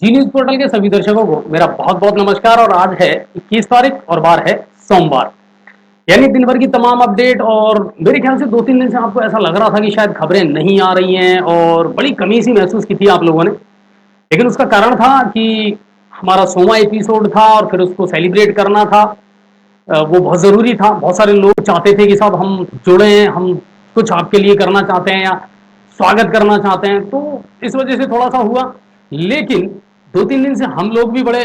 जी news portal के सभी दर्शकों को मेरा बहुत बहुत नमस्कार। और आज है 21 तारीख और बार है सोमवार, यानी दिन भर की तमाम अपडेट। और मेरे ख्याल से 2-3 दिन से आपको ऐसा लग रहा था कि शायद खबरें नहीं आ रही हैं और बड़ी कमी सी महसूस की थी आप लोगों ने। लेकिन उसका कारण था कि हमारा 100वां एपिसोड था और फिर उसको सेलिब्रेट करना था। वो बहुत ज़रूरी था। बहुत सारे लोग चाहते थे कि साहब हम जुड़े हैं, हम कुछ आपके लिए करना चाहते हैं या स्वागत करना चाहते हैं, तो इस वजह से थोड़ा सा हुआ। लेकिन 2-3 दिन से हम लोग भी बड़े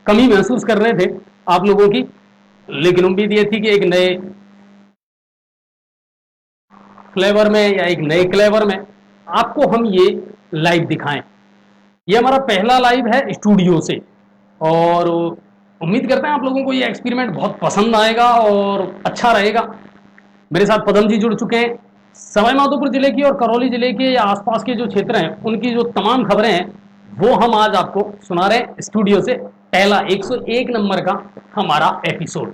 कमी महसूस कर रहे थे आप लोगों की। लेकिन उम्मीद ये थी कि एक नए फ्लेवर में या एक नए क्लेवर में आपको हम ये लाइव दिखाएं। ये हमारा पहला लाइव है स्टूडियो से और उम्मीद करते हैं आप लोगों को ये एक्सपेरिमेंट बहुत पसंद आएगा और अच्छा रहेगा। मेरे साथ पदम जी जुड़ चुके हैं। सवाई माधोपुर जिले की और करौली जिले के या आसपास के जो क्षेत्र हैं उनकी जो तमाम खबरें हैं वो हम आज आपको सुना रहे हैं स्टूडियो से। पहला 101 नंबर का हमारा एपिसोड।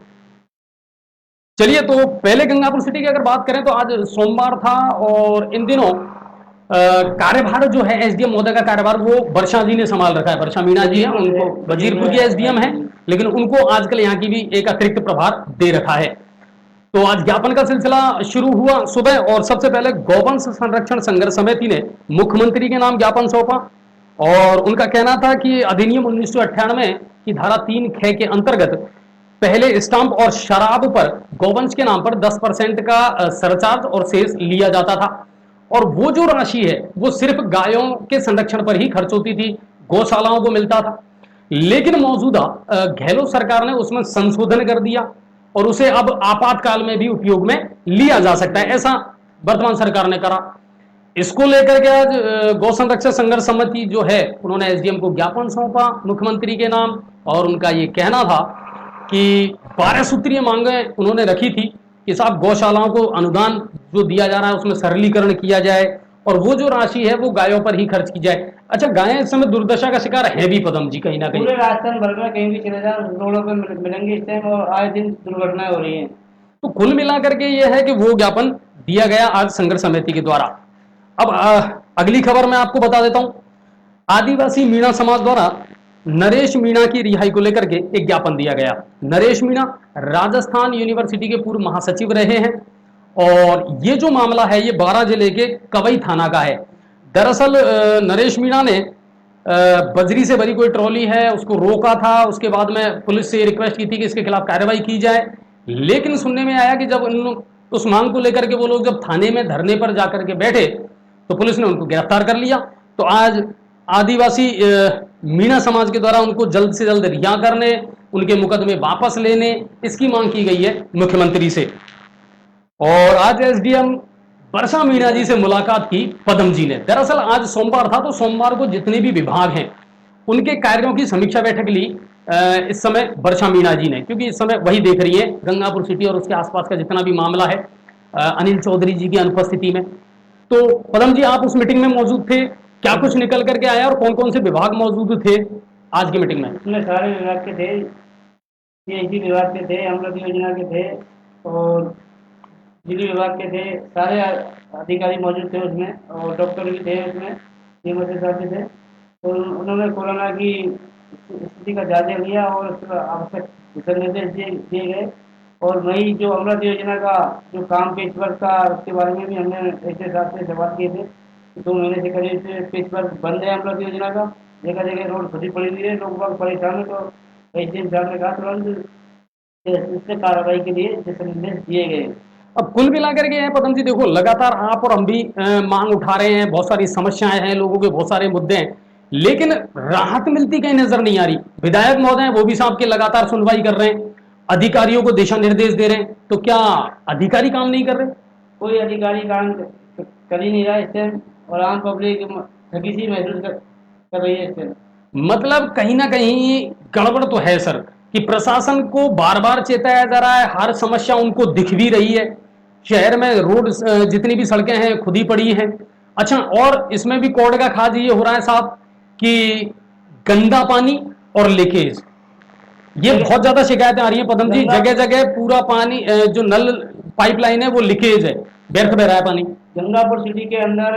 चलिए, तो पहले गंगापुर सिटी की अगर बात करें तो आज सोमवार था और इन दिनों कार्यभार जो है एसडीएम महोदय का कार्यभार वो वर्षा जी ने संभाल रखा है। वर्षा मीणा जी हैं, उनको वजीरपुर की एसडीएम है, लेकिन उनको आजकल यहाँ की भी एक अतिरिक्त प्रभार दे रखा है। तो आज ज्ञापन का सिलसिला शुरू हुआ सुबह और सबसे पहले गौवंश संरक्षण संघर्ष समिति ने मुख्यमंत्री के नाम ज्ञापन सौंपा। और उनका कहना था कि अधिनियम 1998 की धारा 3 ख के अंतर्गत पहले स्टाम्प और शराब पर गौवंश के नाम पर 10% का सरचार्ज और शेष लिया जाता था। और वो जो राशि है वो सिर्फ गायों के संरक्षण पर ही खर्च होती थी, गौशालाओं को मिलता था। लेकिन मौजूदा गहलोत सरकार ने उसमें संशोधन कर दिया और उसे अब आपातकाल में भी उपयोग में लिया जा सकता है, ऐसा वर्तमान सरकार ने करा। इसको लेकर के आज गौ संरक्षण संघर्ष समिति जो है उन्होंने एसडीएम को ज्ञापन सौंपा मुख्यमंत्री के नाम। और उनका ये कहना था कि 12 सूत्रीय मांगें उन्होंने रखी थी कि साहब गौशालाओं को अनुदान जो दिया जा रहा है उसमें सरलीकरण किया जाए और वो जो राशि है वो गायों पर ही खर्च की जाए। अच्छा, गायें इस समय दुर्दशा का शिकार है भी पदम जी, कहीं ना कहीं पूरे राजस्थान भर में कहीं भी चले जाओ रोडों पे मिलेंगे इस टाइम और आए दिन दुर्घटनाएं हो रही हैं। तो कुल मिलाकर के ये है कि वो ज्ञापन दिया गया आज संघर्ष समिति के द्वारा। अब अगली खबर मैं आपको बता देता हूं। आदिवासी मीणा समाज द्वारा नरेश मीणा की रिहाई को लेकर के एक ज्ञापन दिया गया। नरेश मीणा राजस्थान यूनिवर्सिटी के पूर्व महासचिव रहे हैं और ये जो मामला है ये 12 जिले के कवई थाना का है। दरअसल नरेश मीणा ने बजरी से भरी कोई ट्रॉली है उसको रोका था, उसके बाद में पुलिस से रिक्वेस्ट की थी कि इसके खिलाफ कार्रवाई की जाए। लेकिन सुनने में आया कि जब उस मांग को लेकर के वो लोग जब थाने में धरने पर जाकर के बैठे तो पुलिस ने उनको गिरफ्तार कर लिया। तो आज आदिवासी मीणा समाज के द्वारा उनको जल्द से जल्द रिहा करने, उनके मुकदमे वापस लेने, इसकी मांग की गई है मुख्यमंत्री से। और आज एसडीएम वर्षा मीणा जी से मुलाकात की पदम जी ने। दरअसल आज सोमवार था तो सोमवार को जितने भी विभाग हैं उनके कार्यों की समीक्षा बैठक ली इस समय वर्षा मीणा जी ने, क्योंकि इस समय वही देख रही है गंगापुर सिटी और उसके आसपास का जितना भी मामला है अनिल चौधरी जी की अनुपस्थिति में। तो पदम जी, आप उस मीटिंग में मौजूद थे, क्या कुछ निकल करके आया और कौन कौन से विभाग मौजूद थे आज की मीटिंग में? उसमें सारे विभाग के थे, पीएचडी विभाग के थे, अमृत योजना के थे और बिजली विभाग के थे। सारे अधिकारी मौजूद थे उसमें और डॉक्टर भी थे उसमें, नियमित हिसाब से थे। तो उन्होंने कोरोना की स्थिति का जायजा लिया और उसका आवश्यक दिशा निर्देश दिए गए। और वही जो अमृत योजना का जो काम पेच वर्क का उसके बारे में भी हमने ऐसे हिसाब से सवाल किए थे। 2 महीने से करीब से पेच वर्क बंद है अमृत योजना का, जगह जगह रोड खुदी पड़ी हुई है, लोग बहुत परेशान है। तो ऐसे इंसान ने कहा तुरंत इससे कार्रवाई के लिए दिशा निर्देश दिए गए। अब कुल मिलाकर के हैं पदम जी, देखो लगातार आप और हम भी मांग उठा रहे हैं, बहुत सारी समस्याएं हैं, लोगों के बहुत सारे मुद्दे हैं, लेकिन राहत मिलती कहीं नजर नहीं आ रही। विधायक महोदय हैं वो भी साहब के लगातार सुनवाई कर रहे हैं, अधिकारियों को दिशा निर्देश दे रहे हैं, तो क्या अधिकारी काम नहीं कर रहे? कोई अधिकारी काम कर ही नहीं रहा इस टाइम और आम पब्लिक ठगी सी महसूस कर रही है इस टाइम। मतलब कहीं ना कहीं गड़बड़ तो है सर, कि प्रशासन को बार बार चेताया जा रहा है, हर समस्या उनको दिख भी रही है। शहर में रोड जितनी भी सड़कें हैं खुदी पड़ी हैं। अच्छा, और इसमें भी कौड़ का खाज ये हो रहा है साहब कि गंदा पानी और लीकेज, ये बहुत ज्यादा शिकायतें आ रही हैं पदम जी। जगह जगह पूरा पानी जो नल पाइपलाइन है वो लीकेज है, व्यर्थ बह रहा है पानी। गंगापुर सिटी के अंदर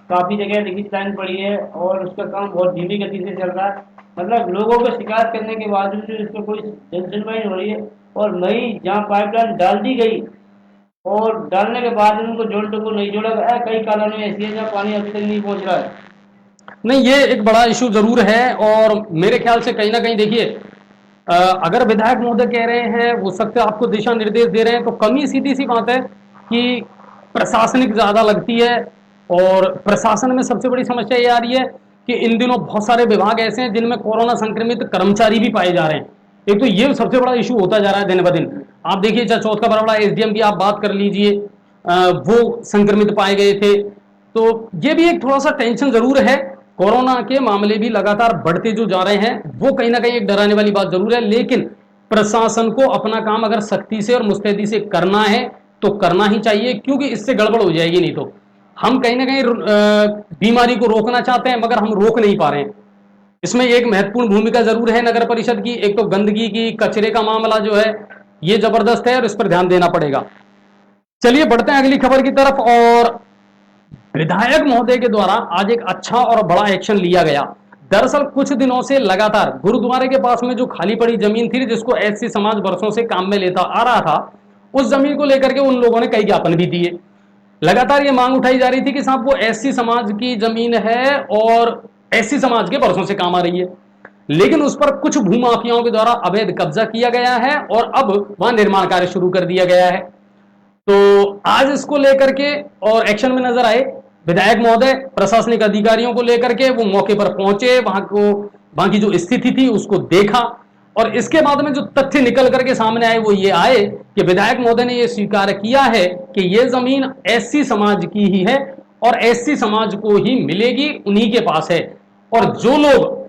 काफ़ी जगह लिखित लाइन पड़ी है और उसका काम बहुत धीमी गति से चल रहा है। मतलब लोगों को शिकायत करने के बावजूद भी इस पर कोई जन सुनवाई नहीं हो रही है। और नई जहाँ पाइपलाइन डाल दी गई और डालने के बाद उनको जोड़ को नहीं जोड़ा गया, कई कॉलोनी ऐसी है जहाँ पानी अभी तक नहीं पहुँच रहा है। नहीं, ये एक बड़ा इशू जरूर है और मेरे ख्याल से कहीं ना कहीं देखिए, अगर विधायक महोदय कह रहे हैं, वो सख्त आपको दिशा निर्देश दे रहे हैं, तो कमी सीधी सी बात है कि प्रशासनिक ज्यादा लगती है। और प्रशासन में सबसे बड़ी समस्या ये आ रही है कि इन दिनों बहुत सारे विभाग ऐसे हैं जिनमें कोरोना संक्रमित कर्मचारी भी पाए जा रहे हैं। एक तो ये सबसे बड़ा इशू होता जा रहा है दिन ब दिन। आप देखिए, चाहे चौथ का बड़ा एसडीएम की आप बात कर लीजिए, वो संक्रमित पाए गए थे। तो ये भी एक थोड़ा सा टेंशन जरूर है। कोरोना के मामले भी लगातार बढ़ते जो जा रहे हैं, वो कहीं ना कहीं एक डराने वाली बात जरूर है। लेकिन प्रशासन को अपना काम अगर सख्ती से और मुस्तैदी से करना है तो करना ही चाहिए, क्योंकि इससे गड़बड़ हो जाएगी। नहीं तो हम कहीं ना कहीं बीमारी को रोकना चाहते हैं मगर हम रोक नहीं पा रहे हैं। इसमें एक महत्वपूर्ण भूमिका जरूर है नगर परिषद की। एक तो गंदगी की, कचरे का मामला जो है ये जबरदस्त है और इस पर ध्यान देना पड़ेगा। चलिए बढ़ते हैं अगली खबर की तरफ। और विधायक महोदय के द्वारा आज एक अच्छा और बड़ा एक्शन लिया गया। दरअसल कुछ दिनों से लगातार गुरुद्वारे के पास में जो खाली पड़ी जमीन थी, जिसको एससी समाज वर्षों से काम में लेता आ रहा था, उस जमीन को लेकर के उन लोगों ने कई ज्ञापन भी दिए। लगातार ये मांग उठाई जा रही थी कि साहब वो एससी समाज की जमीन है और एससी समाज के वर्षों से काम आ रही है, लेकिन उस पर कुछ भूमाफियाओं के द्वारा अवैध कब्जा किया गया है और अब वहां निर्माण कार्य शुरू कर दिया गया है। तो आज इसको लेकर के और एक्शन में नजर आए विधायक महोदय। प्रशासनिक अधिकारियों को लेकर के वो मौके पर पहुंचे, वहां की जो स्थिति थी उसको देखा और इसके बाद में जो तथ्य निकल करके सामने आए वो ये आए कि विधायक महोदय ने ये स्वीकार किया है कि ये जमीन एससी समाज की ही है और एससी समाज को ही मिलेगी, उन्हीं के पास है। और जो लोग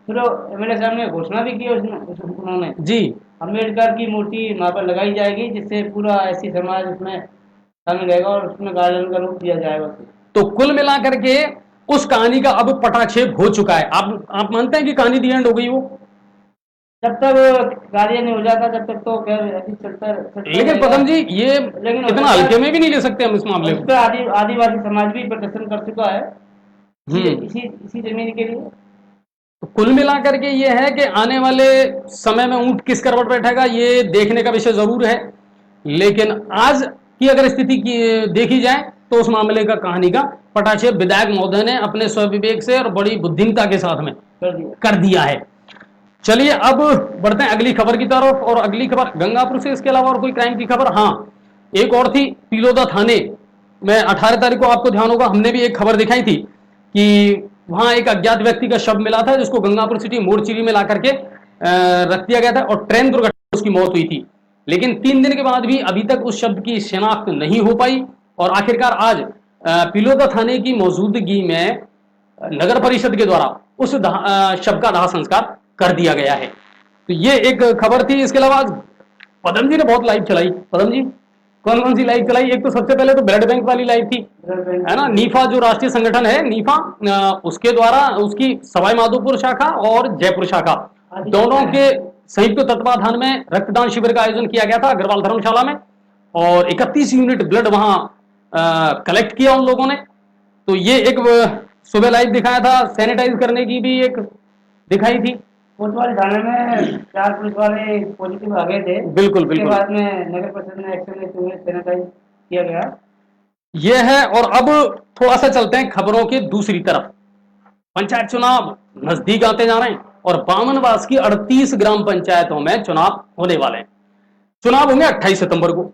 फिर एमएलए साहब ने घोषणा भी की उन्होंने जी अम्बेडकर की मूर्ति वहाँ पर लगाई जाएगी, जिससे पूरा एससी समाज उसमें शामिल रहेगा और उसमें गार्डन का रूप दिया जाएगा। तो कुल मिलाकर के उस कहानी का अब पटाक्षेप हो चुका है। आप मानते हैं कि कहानी दी एंड हो गई? वो जब तक कार्य नहीं हो जाता तब तक तो खैर ऐसे चलता लेकिन पदम जी, ये इतना हल्के में भी नहीं ले सकते हम इस मामले को। आदिवासी समाज भी प्रदर्शन कर चुका है इसी जमीन के लिए। तो कुल मिलाकर के ये है कि आने वाले समय में ऊंट किस करवट बैठेगा ये देखने का विषय जरूर है। लेकिन आज की अगर स्थिति की देखी जाए तो उस मामले का कहानी का पटाक्षेप विधायक महोदय ने अपने स्वविवेक से और बड़ी बुद्धिमता के साथ में कर दिया है। चलिए अब बढ़ते हैं अगली खबर की तरफ। और अगली खबर गंगापुर से, इसके अलावा और कोई क्राइम की खबर? हाँ, एक और थी तिलोदा थाने में। 18 तारीख को आपको ध्यान होगा, हमने भी एक खबर दिखाई थी कि वहां एक अज्ञात व्यक्ति का शव मिला था, जिसको गंगापुर सिटी मोर्चरी में ला करके रख दिया गया था और ट्रेन दुर्घटना उसकी मौत हुई थी। लेकिन 3 दिन के बाद भी अभी तक उस शब्द की शिनाख्त नहीं हो पाई और आखिरकार आज पिलोदा थाने की मौजूदगी में नगर परिषद के द्वारा उस शव का दाह संस्कार कर दिया गया है। तो ये एक खबर थी। इसके अलावा आज पदम जी ने बहुत लाइव चलाई। पदम जी कौन कौन सी लाइव चलाई? एक तो सबसे पहले तो ब्लड बैंक वाली लाइव थी, है ना। नीफा जो राष्ट्रीय संगठन है नीफा, उसके द्वारा उसकी सवाई माधोपुर शाखा और जयपुर शाखा दोनों के संयुक्त तत्वाधान में रक्तदान शिविर का आयोजन किया गया था अग्रवाल धर्मशाला में और 31 यूनिट ब्लड वहां कलेक्ट किया उन लोगों ने। तो ये एक सुबह लाइव दिखाया था। सैनिटाइज करने की भी एक दिखाई थी। कोतवाली थाने में 4 पुलिस वाले पॉजिटिव आ गए थे। बिल्कुल बिल्कुल। उसके बाद में नगर परिषद ने एक्शन लेते हुए सैनिटाइज किया गया। ये है। और अब थोड़ा सा चलते हैं खबरों के दूसरी तरफ। पंचायत चुनाव नजदीक आते जा रहे हैं और बामनवास की 38 ग्राम पंचायतों में चुनाव होने वाले हैं। चुनाव होंगे 28 सितंबर को।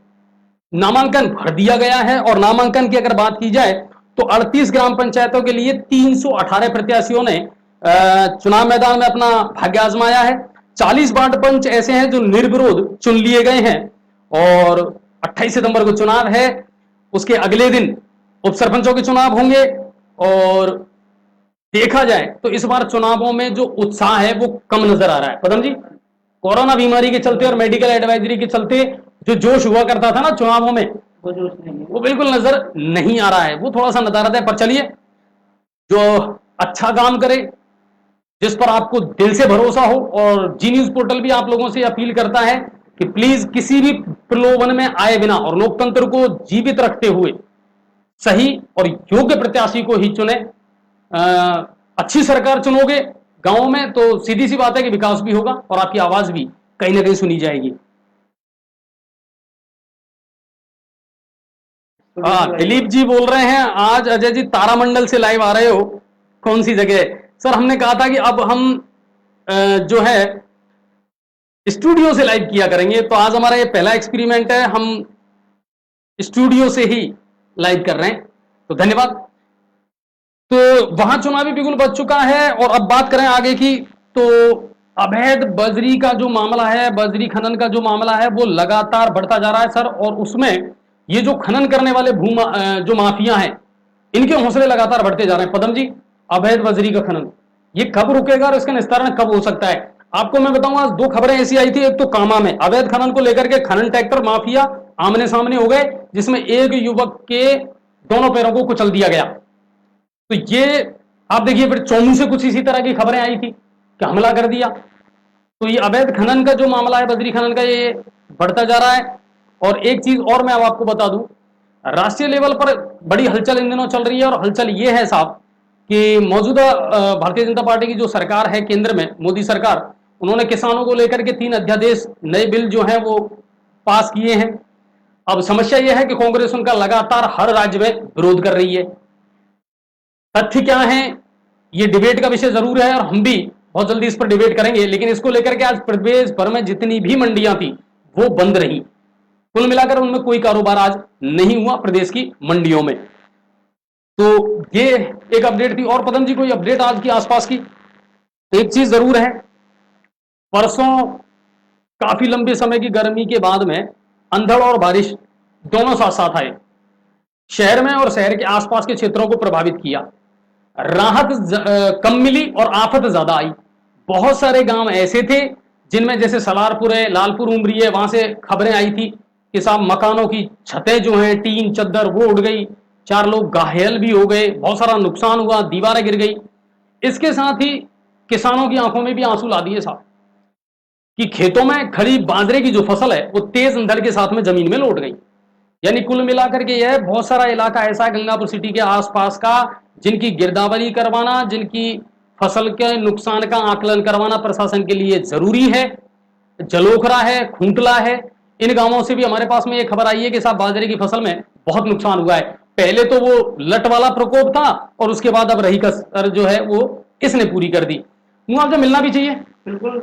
नामांकन भर दिया गया है और नामांकन की अगर बात की जाए तो 38 ग्राम पंचायतों के लिए 318 प्रत्याशियों ने चुनाव मैदान में अपना भाग्य आजमाया है। 40 वार्ड पंच ऐसे हैं जो निर्विरोध चुन लिए गए हैं और 28 सितंबर को चुनाव है। उसके अगले दिन उप सरपंचों के चुनाव होंगे और देखा जाए तो इस बार चुनावों में जो उत्साह है वो कम नजर आ रहा है। पदम जी, कोरोना बीमारी के चलते और मेडिकल एडवाइजरी के चलते जो जोश हुआ करता था ना चुनावों में, वो जोश नहीं है, वो बिल्कुल नजर नहीं आ रहा है। वो थोड़ा सा नदारद है। पर चलिए, जो अच्छा काम करे, जिस पर आपको दिल से भरोसा हो, और जी न्यूज पोर्टल भी आप लोगों से अपील करता है कि प्लीज किसी भी प्रलोभन में आए बिना और लोकतंत्र को जीवित रखते हुए सही और योग्य प्रत्याशी को ही चुने। अच्छी सरकार चुनोगे गांवों में तो सीधी सी बात है कि विकास भी होगा और आपकी आवाज भी कहीं ना कहीं सुनी जाएगी। दिलीप जी बोल रहे हैं आज अजय जी तारामंडल से लाइव आ रहे हो, कौन सी जगह? सर हमने कहा था कि अब हम जो है स्टूडियो से लाइव किया करेंगे, तो आज हमारा ये पहला एक्सपेरिमेंट है, हम स्टूडियो से ही लाइव कर रहे हैं, तो धन्यवाद। तो वहां चुनावी बिगुल बज चुका है और अब बात करें आगे की, तो अवैध बजरी का जो मामला है, बजरी खनन का जो मामला है वो लगातार बढ़ता जा रहा है सर, और उसमें ये जो खनन करने वाले जो माफिया हैं इनके हौसले लगातार बढ़ते जा रहे हैं। पदम जी, अवैध बजरी का खनन ये कब रुकेगा और इसका निस्तारण कब हो सकता है? आपको मैं बताऊं, आज दो खबरें ऐसी आई थी, एक तो कामा में अवैध खनन को लेकर के खनन ट्रैक्टर माफिया आमने सामने हो गए, जिसमें एक युवक के दोनों पैरों को कुचल दिया गया। तो ये आप देखिए, फिर चौमू से कुछ इसी तरह की खबरें आई थी कि हमला कर दिया। तो ये अवैध खनन का जो मामला है, बजरी खनन का, ये बढ़ता जा रहा है। और एक चीज और मैं अब आपको बता दूं, राष्ट्रीय लेवल पर बड़ी हलचल इन दिनों चल रही है, और हलचल ये है साहब कि मौजूदा भारतीय जनता पार्टी की जो सरकार है केंद्र में, मोदी सरकार, उन्होंने किसानों को लेकर के 3 अध्यादेश नए बिल जो हैं वो पास किए हैं। अब समस्या यह है कि कांग्रेस उनका लगातार हर राज्य में विरोध कर रही है। तथ्य क्या है, ये डिबेट का विषय जरूर है और हम भी बहुत जल्दी इस पर डिबेट करेंगे, लेकिन इसको लेकर के आज प्रदेश भर में जितनी भी मंडियां थी वो बंद रही। कुल मिलाकर उनमें कोई कारोबार आज नहीं हुआ प्रदेश की मंडियों में। तो ये एक अपडेट थी। और पदम जी, कोई अपडेट आज की आसपास की? तो एक चीज जरूर है, परसों काफी लंबे समय की गर्मी के बाद में अंधड़ और बारिश दोनों साथ साथ आए, शहर में और शहर के आसपास के क्षेत्रों को प्रभावित किया। राहत कम मिली और आफत ज्यादा आई। बहुत सारे गांव ऐसे थे जिनमें, जैसे सलारपुर है, लालपुर उमरी है, वहां से खबरें आई थी कि साहब मकानों की छतें जो हैं, टीन चद्दर वो उड़ गई, 4 लोग घायल भी हो गए, बहुत सारा नुकसान हुआ, दीवारें गिर गई। इसके साथ ही किसानों की आंखों में भी आंसू ला दिए साहब कि खेतों में खड़ी बाजरे की जो फसल है वो तेज अंधड़ के साथ में जमीन में लौट गई। यानी कुल मिलाकर के यह बहुत सारा इलाका ऐसा है गंगापुर सिटी के आसपास का, जिनकी गिरदावरी करवाना, जिनकी फसल के नुकसान का आकलन करवाना प्रशासन के लिए जरूरी है। जलोखरा है, खूंटला है, इन गांवों से भी हमारे पास में ये खबर आई है कि साहब बाजरे की फसल में बहुत नुकसान हुआ है। पहले तो वो लट वाला प्रकोप था और उसके बाद अब रही कसर जो है वो इसने पूरी कर दी। मुआवजा मिलना भी चाहिए बिल्कुल,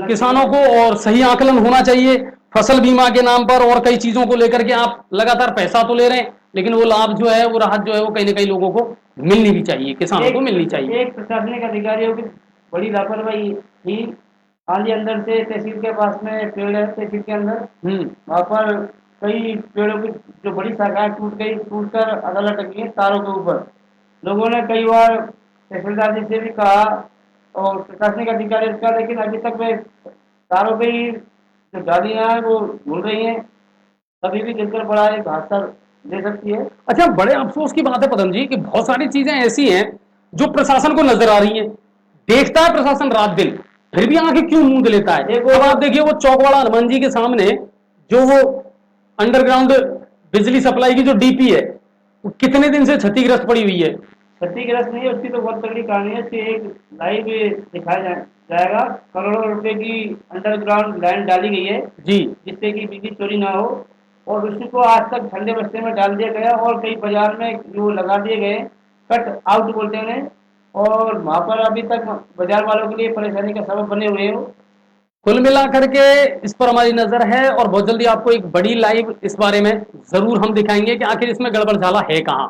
किसानों को, और सही आकलन होना चाहिए। फसल बीमा के नाम पर और कई चीजों को लेकर के आप लगातार पैसा तो ले रहे हैं, लेकिन वो लाभ जो है, वो राहत जो है, वो कहीं ना कहीं लोगों को मिलनी भी चाहिए, किसानों को मिलनी चाहिए। एक प्रशासनिक अधिकारियों की बड़ी लापरवाही थी। हाल ही अंदर से तहसील के पास में पेड़ है, तहसील के अंदर, वहाँ पर कई पेड़ों की जो बड़ी शाखाएं टूटकर अदला टकी है तारों के ऊपर। लोगों ने कई बार तहसीलदार जी से भी कहा और प्रशासनिक अधिकारी का, लेकिन अभी तक वे तारों पे ही जो गाड़ियां हैं वो घूम रही हैं। कभी भी गिरकर बड़ा एक हादसा दे सकती है। अच्छा, बड़े अफसोस की बात है पदम जी कि बहुत सारी चीजें ऐसी हैं जो प्रशासन को नजर आ रही हैं, देखता है प्रशासन रात दिन, फिर भी आंखें क्यों मूंद लेता है। अब आप देखिए, वो चौकवाड़ा हनुमान जी के सामने जो वो अंडरग्राउंड बिजली सप्लाई की जो डीपी है, वो कितने दिन से क्षतिग्रस्त पड़ी हुई है। क्षतिग्रस्त नहीं है, उसकी तो बहुत तगड़ी कहानी है। उसकी एक लाइव दिखाया जाएगा। करोड़ों रुपए की अंडरग्राउंड लाइन डाली गई है जी, जिससे कि बिजली चोरी ना हो, और उसी को आज तक ठंडे बस्ते में डाल दिया गया और कई बाजार में जो लगा दिए गए, कट आउट बोलते हैं उन्हें, और वहाँ पर अभी तक बाजार वालों के लिए परेशानी का सबब बने हुए हो। कुल मिलाकर के इस पर हमारी नजर है और बहुत जल्दी आपको एक बड़ी लाइव इस बारे में जरूर हम दिखाएंगे कि आखिर इसमें गड़बड़ झाला है कहां।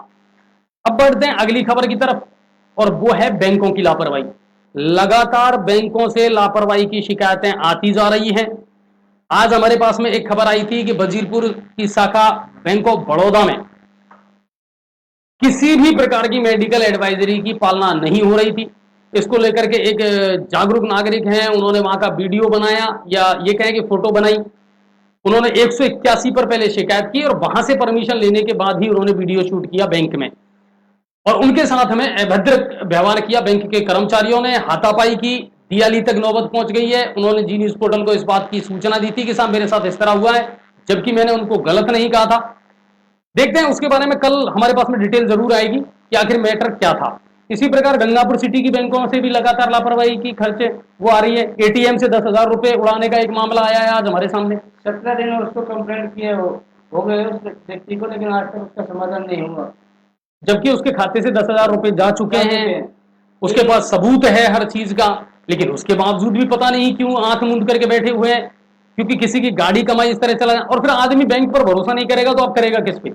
अब बढ़ते हैं अगली खबर की तरफ, और वो है बैंकों की लापरवाही। लगातार बैंकों से लापरवाही की शिकायतें आती जा रही हैं। आज हमारे पास में एक खबर आई थी कि वजीरपुर की शाखा बैंक ऑफ बड़ौदा में किसी भी प्रकार की मेडिकल एडवाइजरी की पालना नहीं हो रही थी। इसको लेकर के एक जागरूक नागरिक हैं, उन्होंने वहां का वीडियो बनाया, या ये कहें कि फोटो बनाई। उन्होंने 181 पर पहले शिकायत की और वहां से परमिशन लेने के बाद ही उन्होंने वीडियो शूट किया बैंक में, और उनके साथ में अभद्र व्यवहार किया। बैंक के कर्मचारियों ने हाथापाई की, दियाली तक नौबत पहुंच गई है। उन्होंने जी न्यूज पोर्टल को इस बात की सूचना दी थी कि साहब मेरे साथ इस तरह हुआ है, जबकि मैंने उनको गलत नहीं कहा था। देखते हैं उसके बारे में कल हमारे पास में डिटेल जरूर आएगी कि आखिर मैटर क्या था। इसी प्रकार गंगापुर सिटी की बैंकों से भी लगातार लापरवाही की खर्चे वो आ रही है। एटीएम से 10,000 रुपए उड़ाने का एक मामला आया है आज हमारे सामने। 17 दिन उसको कंप्लेंट किए हो गए उस व्यक्ति को, लेकिन आज तक उसका समाधान नहीं हुआ, जबकि उसके खाते से 10,000 रुपए जा चुके हैं, उसके पास सबूत है हर चीज का, लेकिन उसके बावजूद भी पता नहीं क्यों आंख मूंद करके बैठे हुए हैं। क्योंकि किसी की गाड़ी कमाई इस तरह चला जाए और फिर आदमी बैंक पर भरोसा नहीं करेगा तो आप करेगा किस पे?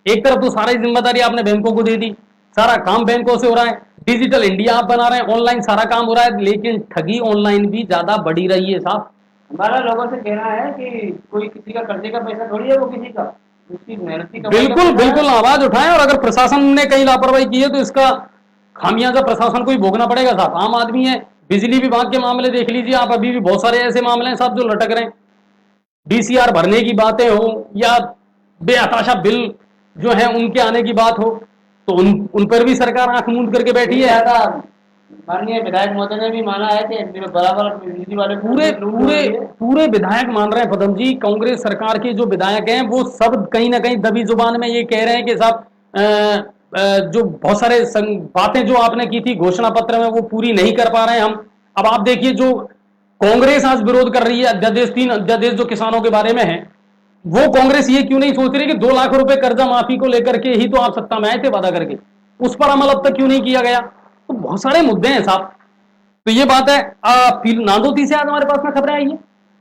एक तरफ तो सारी जिम्मेदारी आपने बैंकों को दे दी, सारा काम बैंकों से हो रहा है, डिजिटल इंडिया आप बना रहे हैं, ऑनलाइन सारा काम हो रहा है, लेकिन ठगी ऑनलाइन भी ज्यादा बढ़ी रही है साहब। हमारा लोगों से कहना है कि कोई किसी का कर्जे का पैसा थोड़ी है, वो किसी का, उसकी मेहनत की कमाई का बिल्कुल पैसा है। बिल्कुल आवाज उठाएं, और अगर प्रशासन ने कहीं लापरवाही की है तो इसका खामियाजा प्रशासन को ही भोगना पड़ेगा साहब। आम आदमी है, बिजली विभाग के मामले देख लीजिए आप, अभी भी बहुत सारे ऐसे मामले हैं साहब जो लटक रहे हैं। डीसीआर भरने की बातें हो या बेहताशा बिल जो है उनके आने की बात हो, तो उन पर भी सरकार आंख मूंद करके बैठी है। ज्यादा माननीय विधायक महोदय ने भी माना है कि बराबर बिजली वाले पूरे पूरे पूरे विधायक मान रहे हैं पदम जी, कांग्रेस सरकार के जो विधायक हैं वो सब कहीं ना कहीं दबी जुबान में ये कह रहे हैं कि साहब जो बहुत सारे बातें जो आपने की थी घोषणा पत्र में वो पूरी नहीं कर पा रहे हैं हम। अब आप देखिए जो कांग्रेस आज विरोध कर रही है अध्यादेश 3 अध्यादेश जो किसानों के बारे में है, वो कांग्रेस ये क्यों नहीं सोच रही कि 2 लाख रुपए कर्जा माफी को लेकर के ही तो आप सत्ता में आए थे वादा करके, उस पर अमल अब तक क्यों नहीं किया गया? तो बहुत सारे मुद्दे हैं साहब। तो ये बात है। नांदोती से आज हमारे पास में खबरें आई है।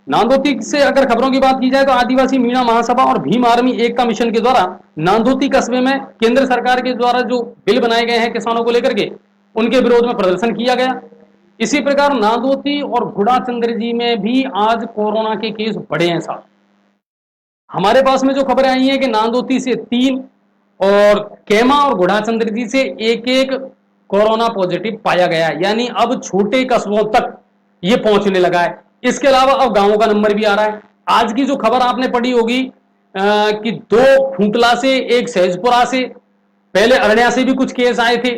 नांदोती से अगर खबरों की बात की जाए तो आदिवासी मीणा महासभा और भीम आर्मी एकता मिशन के द्वारा नांदोती कस्बे में केंद्र सरकार के द्वारा जो बिल बनाए गए हैं किसानों को लेकर के, उनके विरोध में प्रदर्शन किया गया। इसी प्रकार नांदोती और गुड़ाचंद्र जी में भी आज कोरोना के केस बढ़े हैं साहब। हमारे पास में जो खबरें आई हैं कि नांदोती से 3 और केमा और गुड़ाचंद्र जी से एक कोरोना पॉजिटिव पाया गया है, यानी अब छोटे कस्बों तक ये पहुंचने लगा है। इसके अलावा अब गांवों का नंबर भी आ रहा है। आज की जो खबर आपने पढ़ी होगी कि 2 खूंटला से, 1 सहजपुरा से, पहले अरण्या से भी कुछ केस आए थे।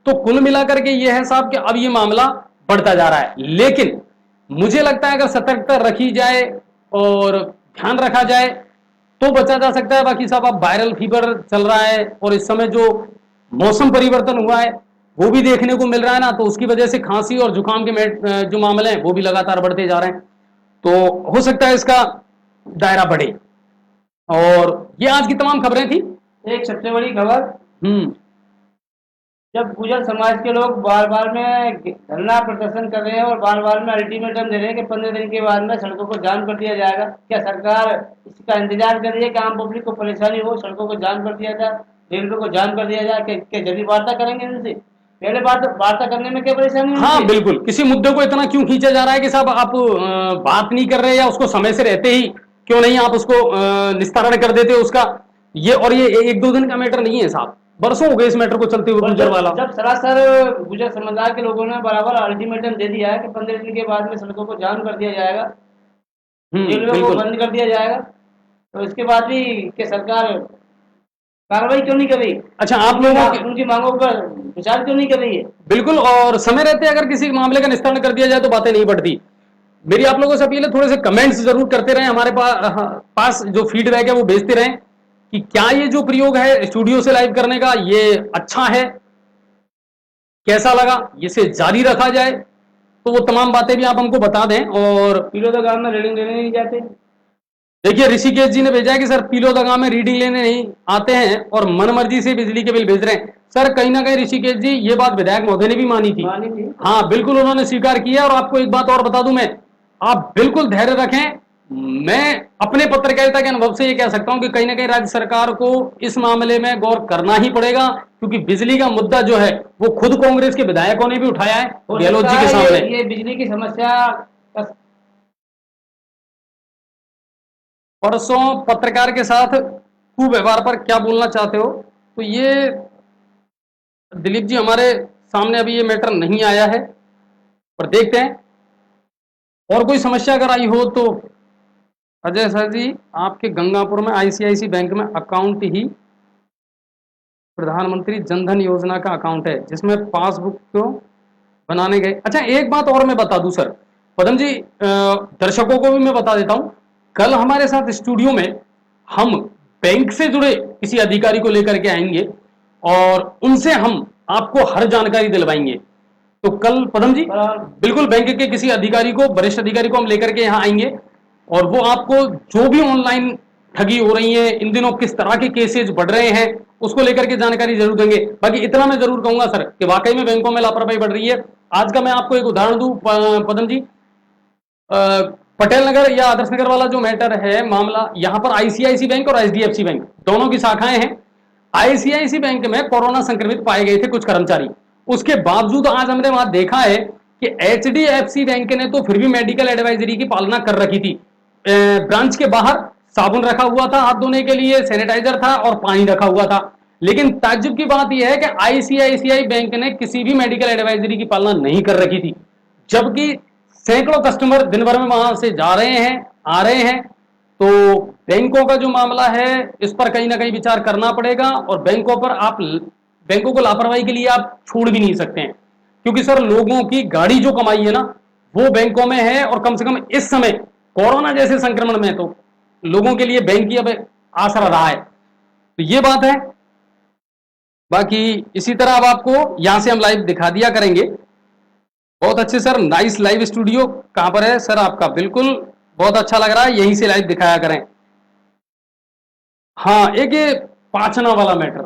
तो कुल मिलाकर के ये है साहब कि अब ये मामला बढ़ता जा रहा है। लेकिन मुझे लगता है अगर सतर्कता रखी जाए और ध्यान रखा जाए तो बचा जा सकता है। बाकी साहब अब वायरल फीवर चल रहा है और इस समय जो मौसम परिवर्तन हुआ है वो भी देखने को मिल रहा है ना, तो उसकी वजह से खांसी और जुकाम के जो मामले हैं वो भी लगातार बढ़ते जा रहे हैं। तो हो सकता है इसका दायरा बढ़े। और ये आज की तमाम खबरें थी। एक सबसे बड़ी खबर, जब गुर्जर समाज के लोग बार बार में धरना प्रदर्शन कर रहे हैं और बार बार में अल्टीमेटम दे रहे हैं कि 15 दिन के बाद में सड़कों को जाम कर दिया जाएगा, क्या सरकार इसका इंतजार कर रही है कि आम पब्लिक को परेशानी हो, सड़कों को जाम कर दिया जाए, रेलवे को जाम कर दिया जाए? क्या जल्दी वार्ता करेंगे इनसे? पहले वार्ता करने में क्या परेशानी है? हाँ बिल्कुल, किसी मुद्दे को इतना क्यों खींचा जा रहा है कि साहब आप बात नहीं कर रहे या उसको समय से रहते ही क्यों नहीं आप उसको निस्तारण कर देते उसका? ये 1-2 दिन का मैटर नहीं है साहब, बरसों हो गए इस मैटर को चलते हुए गुर्जर वाला। जब सरासर गुर्जर समुदाय के लोगों ने बराबर अल्टीमेटम दे दिया है कि 15 दिन के बाद में सड़कों को जाम कर दिया जाएगा, रेलवे को बंद कर दिया जाएगा, तो इसके बाद भी कि सरकार कार्रवाई क्यों नहीं कर रही? अच्छा, आप लोगों की उनकी मांगों पर विचार क्यों नहीं कर रही है? बिल्कुल, और समय रहते अगर किसी मामले का निस्तारण कर दिया जाए तो बातें नहीं बढ़ती। मेरी आप लोगों से अपील है, थोड़े से कमेंट्स जरूर करते रहें, हमारे पास जो फीडबैक है वो भेजते रहें कि क्या ये जो प्रयोग है स्टूडियो से लाइव करने का ये अच्छा है, कैसा लगा, इसे जारी रखा जाए, तो वो तमाम बातें भी आप हमको बता दें। और पीलोदा गांव में रीडिंग लेने नहीं जाते। देखिए ऋषिकेश जी ने भेजा है कि सर पीलोदा गांव में रीडिंग लेने नहीं आते हैं और मनमर्जी से बिजली के बिल भेज रहे हैं। सर कहीं ना कहीं ऋषिकेश जी ये बात विधायक महोदय ने भी मानी थी। हाँ बिल्कुल, उन्होंने स्वीकार किया। और आपको एक बात और बता दूं मैं, आप बिल्कुल धैर्य रखें। मैं अपने पत्रकारिता के अनुभव से ये कह सकता हूं कि कहीं ना कहीं राज्य सरकार को इस मामले में गौर करना ही पड़ेगा, क्योंकि बिजली का मुद्दा जो है वो खुद कांग्रेस के विधायकों ने भी उठाया है गहलोत जी के सामने। ये बिजली की समस्या परसों पत्रकार के साथ कुव्यवहार पर क्या बोलना चाहते हो, तो ये दिलीप जी हमारे सामने अभी ये मैटर नहीं आया है, पर देखते हैं। और कोई समस्या अगर आई हो तो अजय सर जी, आपके गंगापुर में आईसीआईसी बैंक में अकाउंट ही प्रधानमंत्री जनधन योजना का अकाउंट है जिसमें पासबुक को बनाने गए। अच्छा एक बात और मैं बता दूं सर, पदम जी दर्शकों को भी मैं बता देता हूं, कल हमारे साथ स्टूडियो में हम बैंक से जुड़े किसी अधिकारी को लेकर के आएंगे और उनसे हम आपको हर जानकारी दिलवाएंगे। तो कल पदम जी बिल्कुल बैंक के किसी अधिकारी को, वरिष्ठ अधिकारी को हम लेकर के यहाँ आएंगे और वो आपको जो भी ऑनलाइन ठगी हो रही है, इन दिनों किस तरह के केसेज बढ़ रहे हैं, उसको लेकर के जानकारी जरूर देंगे। बाकी इतना मैं जरूर कहूंगा सर कि वाकई में बैंकों में लापरवाही बढ़ रही है। आज का मैं आपको एक उदाहरण दूं पदम जी, पटेल नगर या आदर्श नगर वाला जो मैटर है मामला, यहां पर आईसीआईसी बैंक और एचडीएफसी बैंक दोनों की शाखाएं हैं। आईसीआईसी बैंक में कोरोना संक्रमित पाए गए थे कुछ कर्मचारी, उसके बावजूद आज हमने वहां देखा है कि एचडीएफसी बैंक ने तो फिर भी मेडिकल एडवाइजरी की पालना कर रखी थी। ब्रांच के बाहर साबुन रखा हुआ था हाथ धोने के लिए, सैनिटाइजर था और पानी रखा हुआ था। लेकिन ताज्जुब की बात यह है कि आईसीआईसीआई बैंक ने किसी भी मेडिकल एडवाइजरी की पालना नहीं कर रखी थी, जबकि सैकड़ों कस्टमर दिन भर में वहां से जा रहे हैं, आ रहे हैं। तो बैंकों का जो मामला है इस पर कहीं ना कहीं विचार करना पड़ेगा और बैंकों को लापरवाही के लिए आप छोड़ भी नहीं सकते हैं, क्योंकि सर लोगों की गाड़ी जो कमाई है ना वो बैंकों में है और कम से कम इस समय कोरोना जैसे संक्रमण में तो लोगों के लिए बैंक की अब आसरा रहा है। तो ये बात है। बाकी इसी तरह अब आपको यहां से हम लाइव दिखा दिया करेंगे। बहुत अच्छे सर, नाइस लाइव स्टूडियो कहां पर है सर आपका? बिल्कुल बहुत अच्छा लग रहा है, यहीं से लाइव दिखाया करें। हाँ, एक ये पाचना वाला मैटर,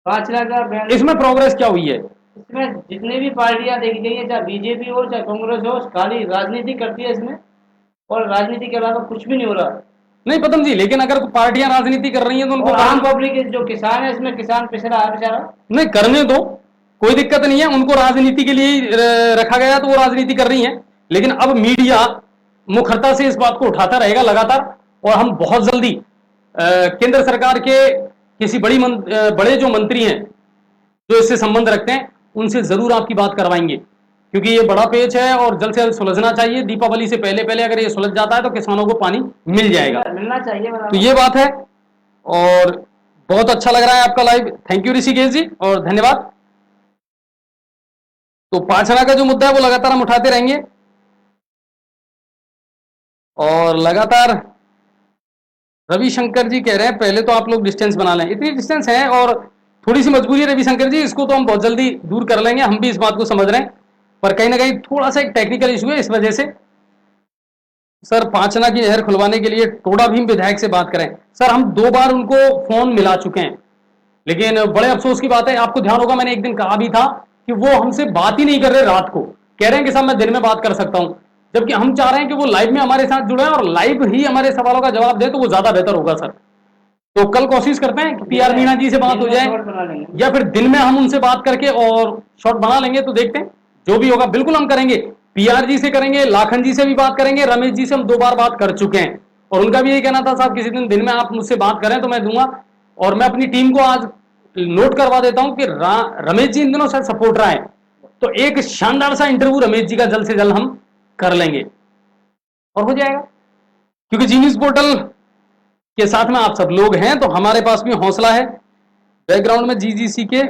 5 लाख का इसमें प्रोग्रेस क्या हुई है? इसमें जितनी भी पार्टियां देखी गई है, चाहे बीजेपी हो चाहे कांग्रेस हो, खाली राजनीति करती है इसमें, और राजनीति के अलावा कुछ भी नहीं हो रहा। नहीं पदम जी, लेकिन अगर पार्टियां राजनीति कर रही हैं तो उनको आम पब्लिक जो किसान है इसमें किसान पिस रहा है बेचारा। नहीं करने दो, कोई दिक्कत नहीं है, उनको राजनीति के लिए रखा गया तो वो राजनीति कर रही हैं। लेकिन अब मीडिया मुखरता से इस बात को उठाता रहेगा लगातार और हम बहुत जल्दी केंद्र सरकार के किसी बड़े जो मंत्री हैं जो इससे संबंध रखते हैं उनसे जरूर आपकी बात करवाएंगे, क्योंकि ये बड़ा पेच है और जल्द से जल्द सुलझना चाहिए। दीपावली से पहले पहले अगर ये सुलझ जाता है तो किसानों को पानी मिल जाएगा, मिलना चाहिए। तो ये बात है। और बहुत अच्छा लग रहा है आपका लाइव, थैंक यू ऋषिकेश जी और धन्यवाद। तो पाचना का जो मुद्दा है वो लगातार हम उठाते रहेंगे और लगातार रविशंकर जी कह रहे हैं पहले तो आप लोग डिस्टेंस बना लें। इतनी डिस्टेंस है और थोड़ी सी मजबूरी है रविशंकर जी, इसको तो हम बहुत जल्दी दूर कर लेंगे, हम भी इस बात को समझ रहे हैं, पर कहीं ना कहीं थोड़ा सा एक टेक्निकल इशू है इस वजह से। सर पाचना की नहर खुलवाने के लिए टोडा भीम विधायक से बात करें। सर हम 2 बार उनको फोन मिला चुके हैं, लेकिन बड़े अफसोस की बात है, आपको ध्यान होगा मैंने एक दिन कहा भी था कि वो हमसे बात ही नहीं कर रहे, रात को कह रहे हैं कि साहब मैं दिन में बात कर सकता हूं, जबकि हम चाह रहे हैं कि वो लाइव में हमारे साथ जुड़े और लाइव ही हमारे सवालों का जवाब दे तो वो ज्यादा बेहतर होगा सर। तो कल कोशिश करते हैं कि पीआर मीणा जी से बात हो जाए या फिर दिन में हम उनसे बात करके और शॉर्ट बना लेंगे, तो देखते हैं जो भी होगा बिल्कुल हम करेंगे। पीआर जी से करेंगे, लाखन जी से भी बात करेंगे, रमेश जी से हम 2 बार बात कर चुके हैं और उनका भी यही कहना था साहब किसी दिन में आप मुझसे बात करें तो मैं दूंगा। और मैं अपनी टीम को आज नोट करवा देता हूं कि रमेश जी इन दिनों शायद सपोर्ट रहा है, तो एक शानदार सा इंटरव्यू रमेश जी का जल्द से जल्द हम कर लेंगे और हो जाएगा, क्योंकि जीनियस पोर्टल के साथ में आप सब लोग हैं तो हमारे पास भी हौसला है। बैकग्राउंड में जीजीसी के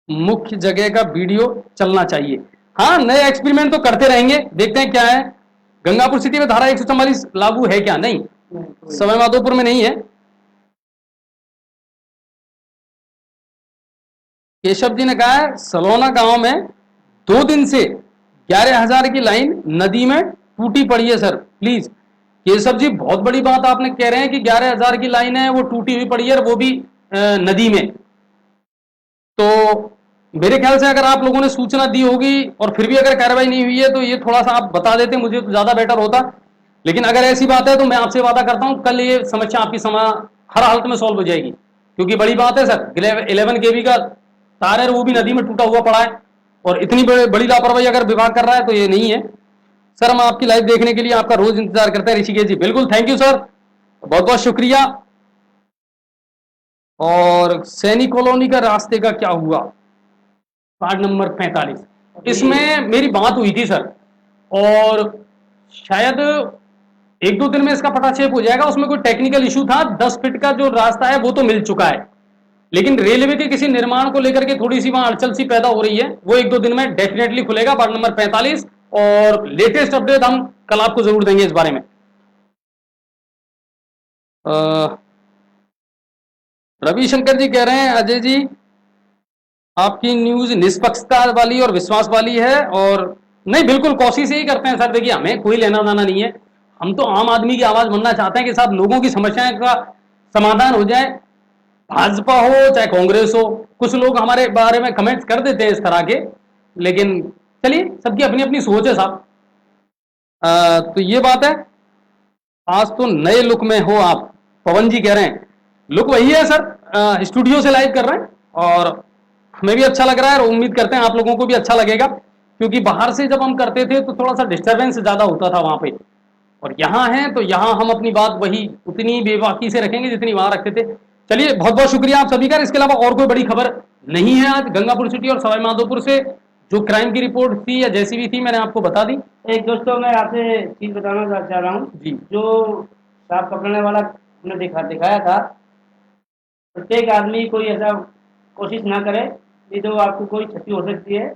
मुख्य जगह का वीडियो चलना चाहिए। हाँ, नए एक्सपेरिमेंट तो करते रहेंगे, देखते हैं क्या है। गंगापुर सिटी में धारा 144 लागू है क्या? नहीं, सवाई माधोपुर में नहीं है। केशव जी ने कहा है सलोना गांव में 2 दिन से 11,000 की लाइन नदी में टूटी पड़ी है सर, प्लीज। केशव जी बहुत बड़ी बात आपने कह रहे हैं कि 11,000 की लाइन है वो टूटी हुई पड़ी है और वो भी नदी में। तो मेरे ख्याल से अगर आप लोगों ने सूचना दी होगी और फिर भी अगर कार्रवाई नहीं हुई है तो ये थोड़ा सा आप बता देते मुझे तो ज्यादा बेटर होता। लेकिन अगर ऐसी बात है तो मैं आपसे वादा करता हूं कल ये समस्या आपकी हर हालत में सॉल्व हो जाएगी, क्योंकि बड़ी बात है सर 11 kV का तार है वो भी नदी में टूटा हुआ पड़ा है और इतनी बड़ी लापरवाही अगर विभाग कर रहा है तो ये नहीं है। सर हम आपकी लाइव देखने के लिए आपका रोज इंतजार करते हैं ऋषिकेश जी। बिल्कुल, थैंक यू सर, बहुत बहुत शुक्रिया। और सैनिक कॉलोनी का रास्ते का क्या हुआ? कार्ड नंबर 45, इसमें मेरी बात हुई थी सर और शायद 1-2 दिन में इसका पटाक्षेप हो जाएगा। उसमें कोई टेक्निकल इशू था, 10 फीट का जो रास्ता है वो तो मिल चुका है, लेकिन रेलवे के किसी निर्माण को लेकर के थोड़ी सी वहां अड़चन सी पैदा हो रही है, वो 1-2 दिन में डेफिनेटली खुलेगा वार्ड नंबर 45 और लेटेस्ट अपडेट हम कल आपको जरूर देंगे इस बारे में। रविशंकर जी कह रहे हैं अजय जी आपकी न्यूज निष्पक्षता वाली और विश्वास वाली है, और नहीं बिल्कुल कोशिश यही करते हैं सर। देखिए हमें कोई लेना देना नहीं है, हम तो आम आदमी की आवाज बनना चाहते हैं कि साहब लोगों की समस्याएं का समाधान हो जाए, भाजपा हो चाहे कांग्रेस हो। कुछ लोग हमारे बारे में कमेंट्स कर देते हैं इस तरह के, लेकिन चलिए सबकी अपनी अपनी सोच है साहब। तो ये बात है। आज तो नए लुक में हो आप, पवन जी कह रहे हैं। लुक वही है सर, स्टूडियो से लाइव कर रहे हैं और हमें भी अच्छा लग रहा है और उम्मीद करते हैं आप लोगों को भी अच्छा लगेगा, क्योंकि बाहर से जब हम करते थे तो थोड़ा सा डिस्टरबेंस ज्यादा होता था वहां पे, और यहाँ है तो यहाँ हम अपनी बात वही उतनी बेबाकी से रखेंगे जितनी वहां रखते थे। चलिए बहुत बहुत शुक्रिया आप सभी का। इसके अलावा और कोई बड़ी खबर नहीं है आज गंगापुर सिटी और सवाई माधोपुर से जो क्राइम की रिपोर्ट थी या जैसी भी थी मैंने आपको बता दी। एक दोस्तों मैं आपसे चीज बताना चाह रहा हूँ जी। जो सांप पकड़ने वाला हमने दिखाया था, प्रत्येक आदमी कोई ऐसा कोशिश ना करे, नहीं तो आपको कोई क्षति हो सकती है।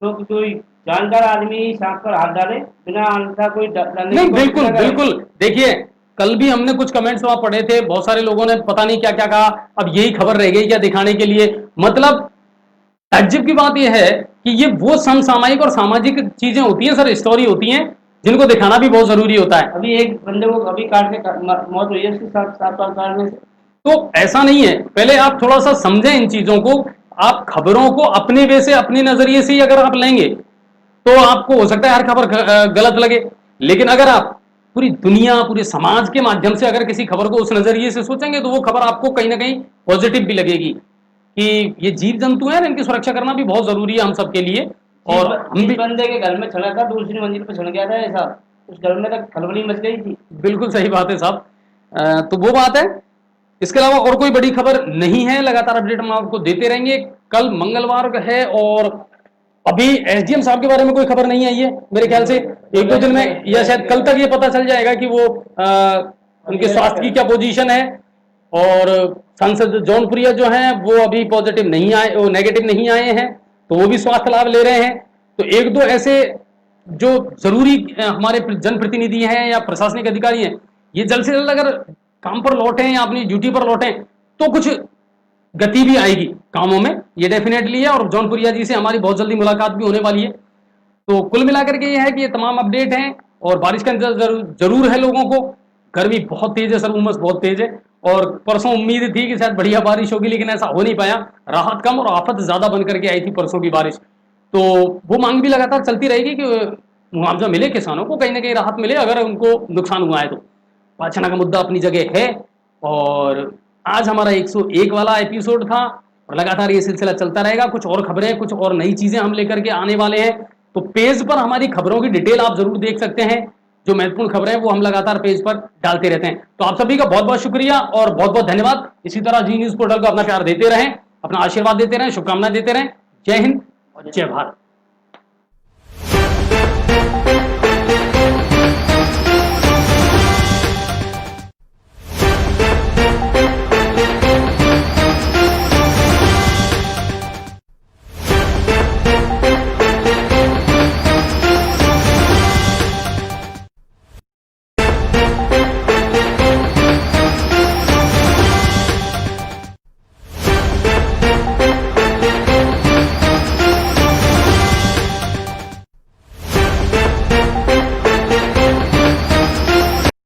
तो कोई जानकार आदमी सांप पर हाथ डाले बिना अन्यथा कोई डालने नहीं बिल्कुल बिल्कुल। देखिए कल भी हमने कुछ कमेंट्स वहां पढ़े थे, बहुत सारे लोगों ने पता नहीं क्या क्या कहा, अब यही खबर रह गई क्या दिखाने के लिए। मतलब ताज्जुब की बात यह है कि ये वो समसामयिक और सामाजिक चीजें होती हैं सर, स्टोरी होती हैं जिनको दिखाना भी बहुत जरूरी होता है। अभी एक बंदे को अभी काट के मौत हुई है उसके साथ सांप काटने से। तो ऐसा नहीं है, पहले आप थोड़ा सा समझें इन चीजों को। आप खबरों को अपने वे से अपने नजरिए से ही अगर आप लेंगे तो आपको हो सकता है हर खबर गलत लगे, लेकिन अगर आप पूरी दुनिया पूरे समाज के माध्यम से अगर किसी खबर को उस नजरिए से सोचेंगे तो वो खबर आपको कहीं ना कहीं पॉजिटिव भी लगेगी कि ये जीव जंतु हैं, इनकी सुरक्षा करना भी बहुत जरूरी है हम सबके लिए। और हम भी बंदे के घर में चढ़ा था, दूसरी मंजिल पर चढ़ गया था ऐसा, उस घर में तक खलबली मच गई थी। बिल्कुल सही बात है साहब। तो वो बात है। इसके अलावा और कोई बड़ी खबर नहीं है, लगातार अपडेट हम आपको देते रहेंगे। कल मंगलवार है और अभी एसडीएम साहब के बारे में कोई खबर नहीं आई है मेरे ख्याल से। एक दो दिन में या शायद कल तक ये पता चल जाएगा कि वो उनके स्वास्थ्य की क्या पोजीशन है। और सांसद जौनपुरिया जो हैं वो अभी पॉजिटिव नहीं आए, वो नेगेटिव नहीं आए हैं, तो वो भी स्वास्थ्य लाभ ले रहे हैं। तो एक दो ऐसे जो जरूरी हमारे जनप्रतिनिधि हैं या प्रशासनिक अधिकारी हैं, ये जल्द से जल्द अगर काम पर लौटे या अपनी ड्यूटी पर लौटे तो कुछ गति भी आएगी कामों में, ये डेफिनेटली है। और जौनपुरिया जी से हमारी बहुत जल्दी मुलाकात भी होने वाली है। तो कुल मिलाकर के ये है कि ये तमाम अपडेट हैं और बारिश का जरूर है लोगों को। गर्मी बहुत तेज है सर, उमस बहुत तेज है, और परसों उम्मीद थी कि शायद बढ़िया बारिश होगी, लेकिन ऐसा हो नहीं पाया। राहत कम और आफत ज्यादा बन करके आई थी परसों की बारिश। तो वो मांग भी लगातार चलती रहेगी कि मुआवजा मिले, किसानों को कहीं ना कहीं राहत मिले अगर उनको नुकसान हुआ है तो। वाचना का मुद्दा अपनी जगह है और आज हमारा 101 वाला एपिसोड था और लगातार ये सिलसिला चलता रहेगा। कुछ और खबरें, कुछ और नई चीजें हम लेकर के आने वाले हैं। तो पेज पर हमारी खबरों की डिटेल आप जरूर देख सकते हैं, जो महत्वपूर्ण खबरें हैं वो हम लगातार पेज पर डालते रहते हैं। तो आप सभी का बहुत बहुत शुक्रिया और बहुत बहुत धन्यवाद। इसी तरह जी न्यूज पोर्टल को अपना प्यार देते रहें, अपना आशीर्वाद देते रहें, शुभकामनाएं देते रहें। जय हिंद और जय भारत।